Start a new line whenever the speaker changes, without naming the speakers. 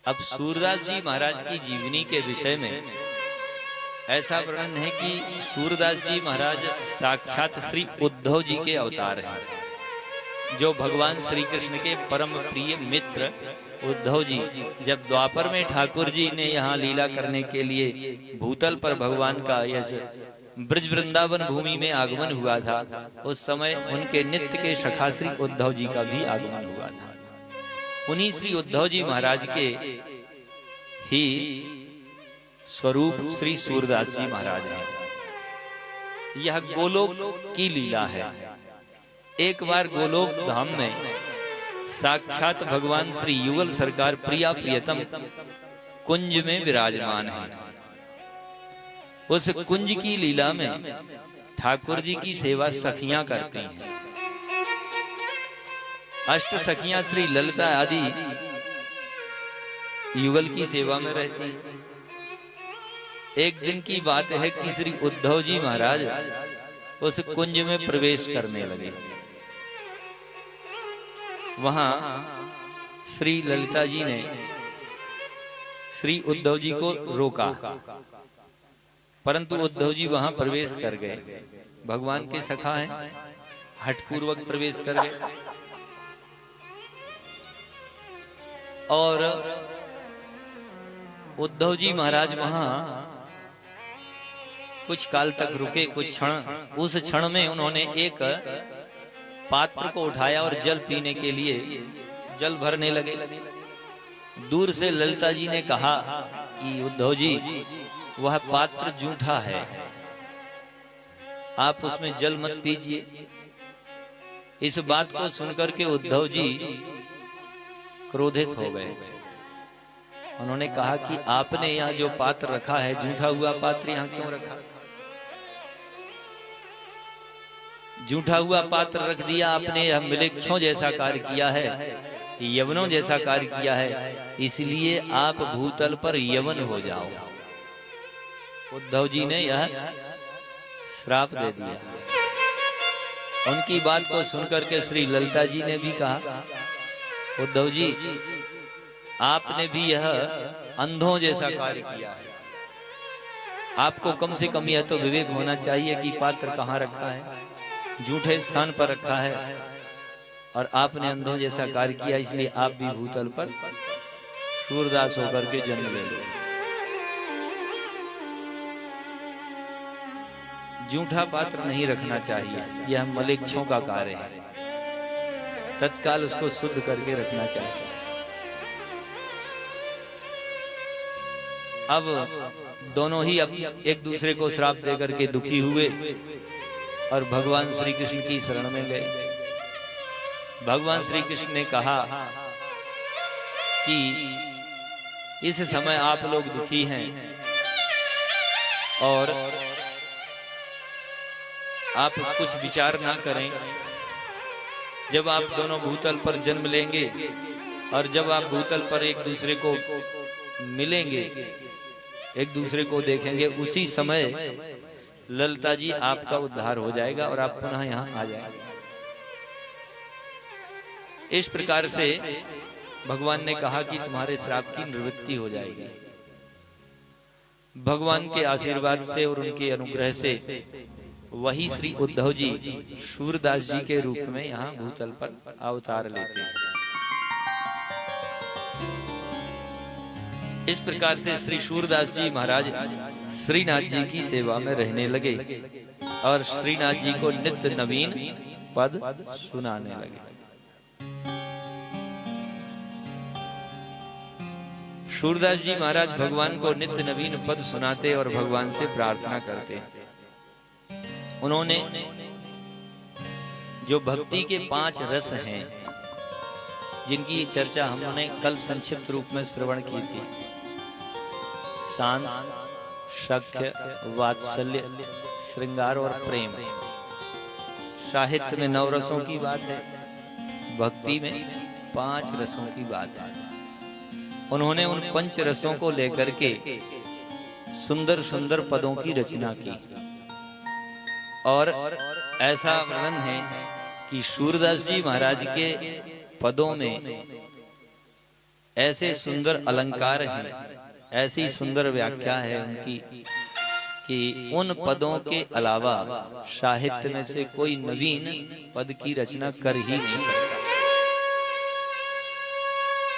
अब सूरदास जी महाराज की जीवनी के विषय में ऐसा वर्णन है कि सूरदास जी महाराज साक्षात श्री उद्धव जी के अवतार हैं, जो भगवान श्री कृष्ण के परम प्रिय मित्र उद्धव जी जब द्वापर में ठाकुर जी ने यहाँ लीला करने के लिए भूतल पर भगवान का यश ब्रज वृंदावन भूमि में आगमन हुआ था, उस समय उनके नित्य के सखा श्री उद्धव जी का भी आगमन हुआ था। उन्हीं श्री उद्धव जी महाराज के ही स्वरूप श्री सूरदास जी महाराज हैं। यह गोलोक की लीला है। एक बार गोलोक धाम में साक्षात भगवान श्री युगल सरकार प्रिया प्रियतम कुंज में विराजमान है। उस कुंज की लीला में ठाकुर जी की सेवा सखियां करती हैं। अष्ट सखियां श्री ललिता आदि युगल की सेवा में रहती हैं। एक दिन की बात है कि श्री उद्धव जी महाराज उस कुंज में प्रवेश करने लगे। वहां श्री ललिता जी ने श्री उद्धव जी को रोका, परंतु उद्धव जी वहां प्रवेश कर गए। भगवान के सखा हैं, हठपूर्वक प्रवेश कर गए और उद्धव जी महाराज वहां कुछ काल तक रुके, कुछ क्षण। उस क्षण में उन्होंने एक पात्र को उठाया और जल पीने के लिए जल भरने लगे। दूर से ललिता जी ने कहा कि उद्धव जी, वह पात्र जूठा है, आप उसमें जल मत पीजिए। इस बात को सुनकर के उद्धव जी क्रोधित हो गए। उन्होंने कहा कि आपने यहाँ जो पात्र रखा है, जूठा हुआ पात्र यहाँ क्यों रखा? जूठा हुआ पात्र रख दिया आपने, यह मृक्षों जैसा कार्य किया है, यवनों जैसा कार्य किया है, इसलिए आप भूतल पर यवन हो जाओ। उद्धव जी ने यह श्राप दे दिया। उनकी बात को सुनकर के श्री ललिता जी ने भी कहा, उद्धव जी, आपने भी यह अंधों जैसा कार्य किया है। आपको कम से कम यह तो विवेक होना चाहिए कि पात्र कहाँ रखा है, झूठे स्थान पर रखा है, और आपने अंधों जैसा कार्य किया, इसलिए आप भी भूतल पर सूरदास होकर के जन्म ले लो। झूठा पात्र नहीं रखना चाहिए, यह मलेच्छों का कार्य है। तत्काल उसको शुद्ध करके रखना चाहिए। अब दोनों ही अब एक दूसरे को श्राप देकर के दुखी हुए और भगवान श्री कृष्ण की शरण में गए। भगवान श्री कृष्ण ने कहा कि इस समय आप लोग दुखी हैं और आप कुछ विचार ना करें। जब आप दोनों भूतल पर जन्म लेंगे और जब आप भूतल पर एक दूसरे को मिलेंगे, एक दूसरे को देखेंगे, उसी समय ललिता जी आपका उद्धार हो जाएगा और आप पुनः यहाँ आ जाएंगे। इस प्रकार से भगवान ने कहा कि तुम्हारे श्राप की निवृत्ति हो जाएगी। भगवान के आशीर्वाद से और उनके अनुग्रह से वही श्री उद्धव जी सूरदास जी के रूप में यहाँ भूतल पर अवतार लेते हैं। इस प्रकार से श्री सूरदास जी महाराज श्रीनाथ जी की सेवा में रहने लगे और श्रीनाथ जी को नित्य नवीन पद सुनाने लगे। सूरदास जी महाराज भगवान को नित्य नवीन पद सुनाते और भगवान से प्रार्थना करते। उन्होंने जो भक्ति के 5 रस हैं, जिनकी चर्चा हमने कल संक्षिप्त रूप में श्रवण की थी, शांत, सख्य, वात्सल्य, श्रृंगार और प्रेम। साहित्य में 9 रसों की बात है, भक्ति में 5 रसों की बात है। उन्होंने उन 5 रसों को लेकर के सुंदर सुंदर पदों की रचना की और ऐसा वर्णन है कि सूरदास जी महाराज के पदों में ऐसे सुंदर अलंकार हैं, ऐसी सुंदर व्याख्या है उनकी कि उन पदों के अलावा साहित्य में से कोई नवीन पद की रचना कर ही नहीं सकता।